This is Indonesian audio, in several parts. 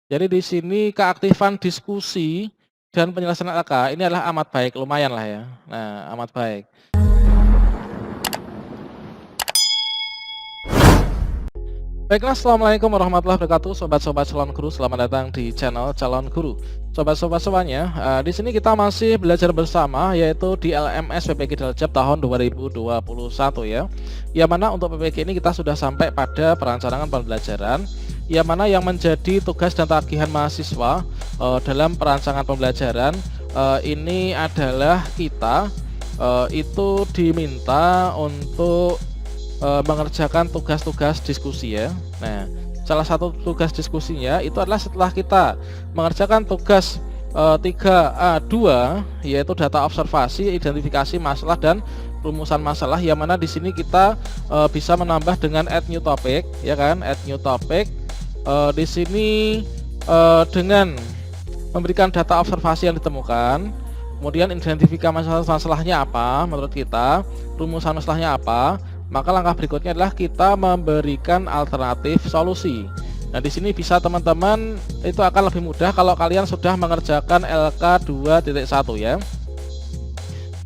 Jadi di sini keaktifan diskusi dan penyelesaian LK ini adalah amat baik, lumayan lah ya. Nah, amat baik. Baiklah, assalamualaikum warahmatullahi wabarakatuh, sobat-sobat calon guru. Selamat datang di channel Calon Guru. Sobat-sobat semuanya, di sini kita masih belajar bersama, yaitu di LMS PPG Daljab tahun 2021 ya. Yang mana untuk PPG ini kita sudah sampai pada perencanaan pembelajaran, yang mana yang menjadi tugas dan tagihan mahasiswa dalam perancangan pembelajaran ini adalah kita itu diminta untuk mengerjakan tugas-tugas diskusi ya. Nah, salah satu tugas diskusinya itu adalah setelah kita mengerjakan tugas 3A2 yaitu data observasi, identifikasi masalah dan rumusan masalah, yang mana di sini kita bisa menambah dengan add new topic ya kan, add new topic di sini dengan memberikan data observasi yang ditemukan, kemudian identifikasi masalahnya apa menurut kita, rumusan masalahnya apa. Maka langkah berikutnya adalah kita memberikan alternatif solusi. Nah, di sini bisa teman-teman itu akan lebih mudah kalau kalian sudah mengerjakan LK 2.1 ya.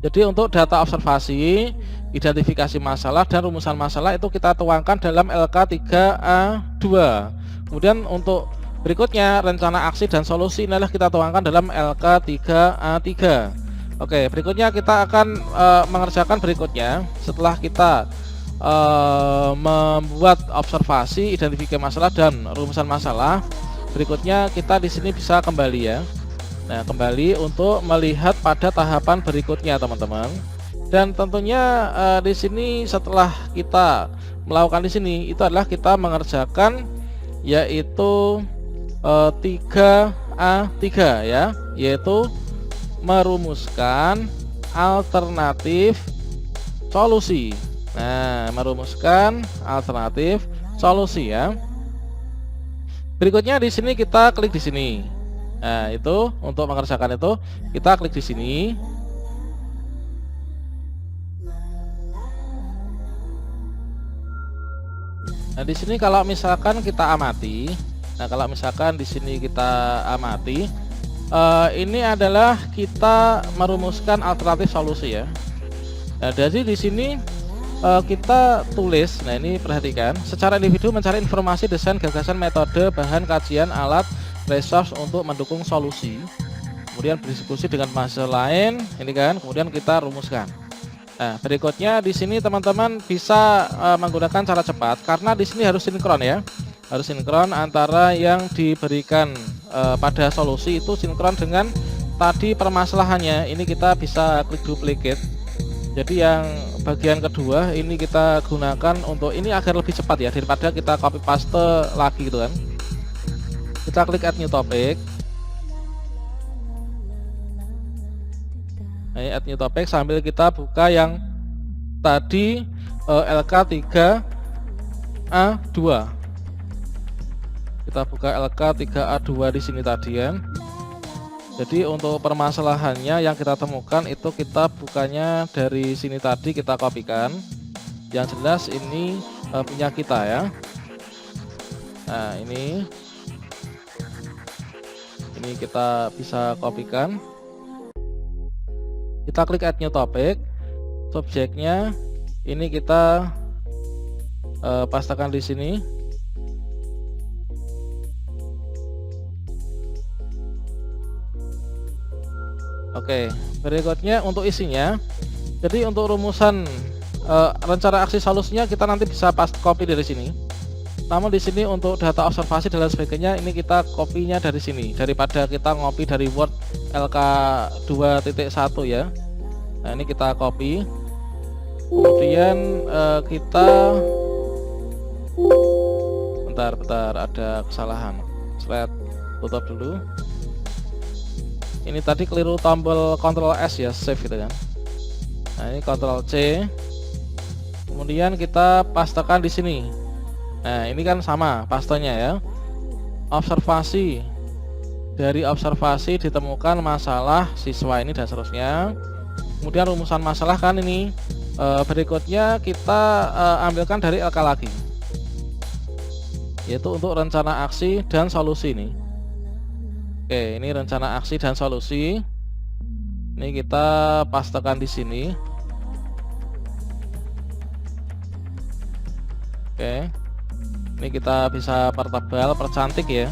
Jadi untuk data observasi, identifikasi masalah dan rumusan masalah itu kita tuangkan dalam LK 3A2. Kemudian untuk berikutnya rencana aksi dan solusi ini adalah kita tuangkan dalam LK 3A3. Oke, berikutnya kita akan mengerjakan berikutnya setelah kita membuat observasi, identifikasi masalah dan rumusan masalah. Berikutnya kita di sini bisa kembali ya. Nah, kembali untuk melihat pada tahapan berikutnya teman-teman. Dan tentunya di sini setelah kita melakukan di sini itu adalah kita mengerjakan yaitu 3A3 ya, yaitu merumuskan alternatif solusi. Nah, merumuskan alternatif solusi ya. Berikutnya di sini kita klik di sini. Nah, itu untuk mengerjakan itu kita klik di sini. Nah, di sini kalau misalkan kita amati, di sini kita amati, ini adalah kita merumuskan alternatif solusi ya. Nah, jadi di sini kita tulis, nah ini perhatikan, secara individu mencari informasi, desain, gagasan, metode, bahan, kajian, alat, resource untuk mendukung solusi. Kemudian berdiskusi dengan mahasiswa lain, ini kan, kemudian kita rumuskan. Nah, berikutnya di sini teman-teman bisa menggunakan cara cepat karena di sini harus sinkron ya. Harus sinkron antara yang diberikan pada solusi itu sinkron dengan tadi permasalahannya. Ini kita bisa klik duplicate. Jadi yang bagian kedua ini kita gunakan untuk ini agar lebih cepat ya daripada kita copy paste lagi gitu kan. Kita klik add new topic. Nah, add new topic sambil kita buka yang tadi LK 3A2. Kita buka LK 3A2 di sini tadi kan. Jadi untuk permasalahannya yang kita temukan itu kita bukanya dari sini tadi, kita kopikan. Yang jelas ini punya kita ya. Nah, ini kita bisa kopikan. Kita klik add new topic. Subjeknya ini kita pastekan di sini. Oke, berikutnya untuk isinya. Jadi untuk rumusan rencana aksi solusinya kita nanti bisa copy dari sini. Namun di sini untuk data observasi dan lain sebagainya ini kita kopinya dari sini daripada kita ngopi dari Word LK 2.1 ya. Nah, ini kita copy. Kemudian kita bentar ada kesalahan. Slide tutup dulu. Ini tadi keliru tombol Ctrl S ya, save gitu kan. Nah, ini Ctrl C. Kemudian kita pastekan di sini. Nah, ini kan sama pastenya ya. Observasi. Dari observasi ditemukan masalah siswa ini dan seterusnya. Kemudian rumusan masalah kan ini. Berikutnya kita ambilkan dari LK lagi. Yaitu untuk rencana aksi dan solusi ini. Oke, ini rencana aksi dan solusi. Ini kita pastekan di sini. Oke. Ini kita bisa pertebal, percantik ya.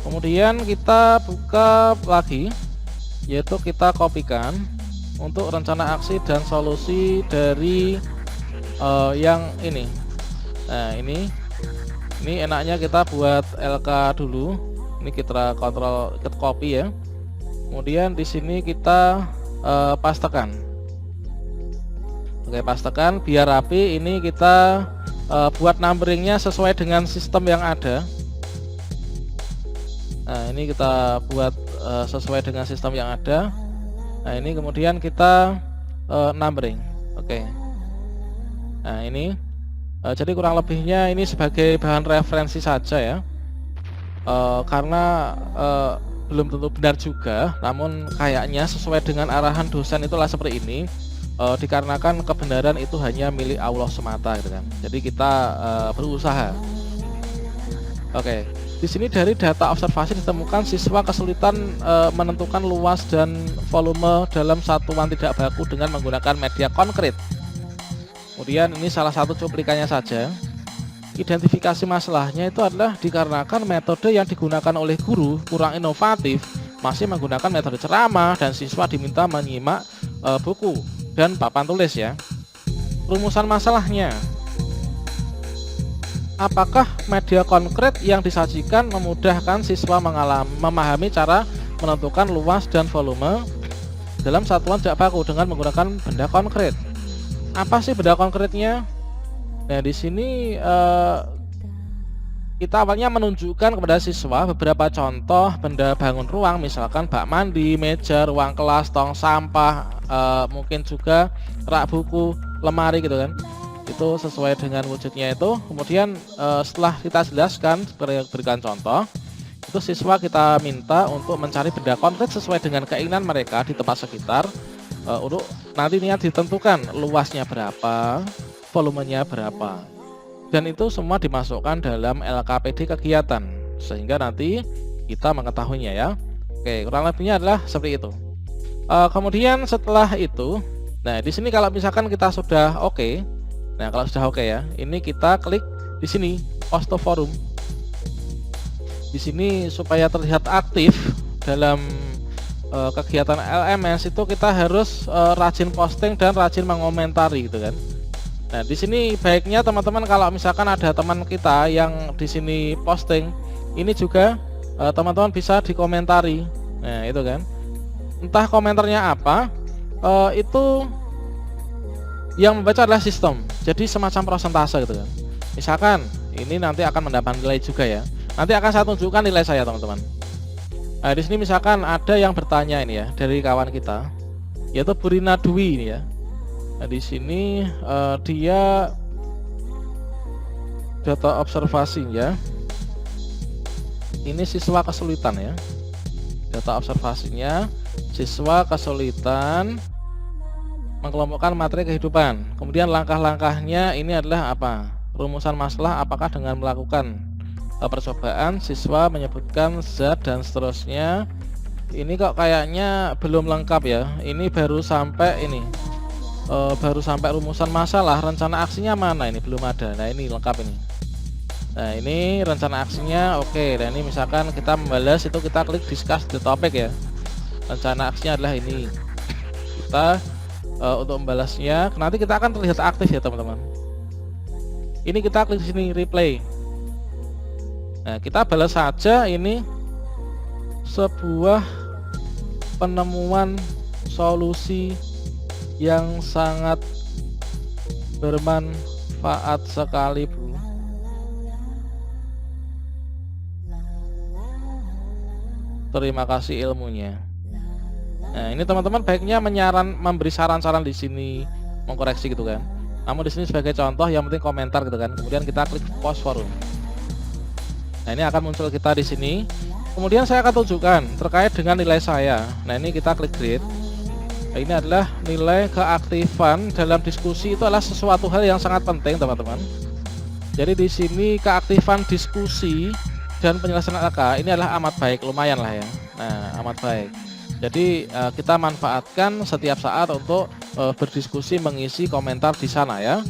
Kemudian kita buka lagi, yaitu kita kopikan untuk rencana aksi dan solusi dari yang ini. Nah, ini enaknya kita buat LK dulu. Ini kita kontrol copy ya. Kemudian di sini kita pastekan. Oke, pastekan biar rapi. Ini kita buat numberingnya sesuai dengan sistem yang ada. Nah, ini kita buat sesuai dengan sistem yang ada. Nah, ini kemudian kita numbering. Oke. Nah, ini jadi kurang lebihnya ini sebagai bahan referensi saja ya. Karena belum tentu benar juga, namun kayaknya sesuai dengan arahan dosen itulah seperti ini. Dikarenakan kebenaran itu hanya milik Allah semata gitu kan. Jadi kita berusaha. Oke. Di sini dari data observasi ditemukan siswa kesulitan menentukan luas dan volume dalam satuan tidak baku dengan menggunakan media konkret. Kemudian ini salah satu cuplikannya saja. Identifikasi masalahnya itu adalah dikarenakan metode yang digunakan oleh guru kurang inovatif, masih menggunakan metode ceramah dan siswa diminta menyimak buku dan papan tulis ya. Rumusan masalahnya, apakah media konkret yang disajikan memudahkan siswa memahami cara menentukan luas dan volume dalam satuan tidak baku dengan menggunakan benda konkret? Apa sih benda konkretnya? Nah, di sini kita awalnya menunjukkan kepada siswa beberapa contoh benda bangun ruang, misalkan bak mandi, meja, ruang kelas, tong sampah, mungkin juga rak buku, lemari gitu kan. Itu sesuai dengan wujudnya itu. Kemudian setelah kita jelaskan, berikan contoh, itu siswa kita minta untuk mencari benda konkret sesuai dengan keinginan mereka di tempat sekitar, untuk nantinya ditentukan luasnya berapa, volumenya berapa, dan itu semua dimasukkan dalam LKPD kegiatan sehingga nanti kita mengetahuinya ya. Oke, kurang lebihnya adalah seperti itu. Kemudian setelah itu, nah di sini kalau misalkan kita sudah oke, nah kalau sudah oke ya, ini kita klik di sini post to forum. Di sini supaya terlihat aktif dalam kegiatan LMS itu kita harus rajin posting dan rajin mengomentari gitu kan. Nah, di sini baiknya teman-teman kalau misalkan ada teman kita yang di sini posting, ini juga teman-teman bisa dikomentari. Nah, itu kan. Entah komentarnya apa, itu yang membaca adalah sistem. Jadi semacam prosentase gitu kan. Misalkan ini nanti akan mendapat nilai juga ya. Nanti akan saya tunjukkan nilai saya, teman-teman. Nah, di sini misalkan ada yang bertanya ini ya dari kawan kita, yaitu Burina Dwi ini ya. Nah, di sini dia data observasinya ini siswa kesulitan ya. Data observasinya siswa kesulitan mengelompokkan materi kehidupan. Kemudian langkah-langkahnya ini adalah apa? Rumusan masalah apakah dengan melakukan percobaan, siswa menyebutkan zat dan seterusnya. Ini kok kayaknya belum lengkap ya. Ini baru sampai ini. Baru sampai rumusan masalah, rencana aksinya mana ini belum ada. Nah, ini lengkap ini. Nah, ini rencana aksinya oke. Dan ini misalkan kita membalas itu kita klik discuss the topic ya. Rencana aksinya adalah ini. Kita untuk membalasnya nanti kita akan terlihat aktif ya teman-teman. Ini kita klik di sini replay. Nah, kita balas saja ini sebuah penemuan solusi yang sangat bermanfaat sekali, Bu. Terima kasih ilmunya. Nah, ini teman-teman baiknya memberi saran-saran di sini, mengkoreksi gitu kan. Namun di sini sebagai contoh yang penting komentar gitu kan. Kemudian kita klik post forum. Nah, ini akan muncul kita di sini. Kemudian saya akan tunjukkan terkait dengan nilai saya. Nah, ini kita klik grade. Ini adalah nilai keaktifan dalam diskusi, itu adalah sesuatu hal yang sangat penting teman-teman. Jadi di sini keaktifan diskusi dan penjelasan Kakak ini adalah amat baik, lumayan lah ya. Nah, amat baik. Jadi kita manfaatkan setiap saat untuk berdiskusi, mengisi komentar di sana ya.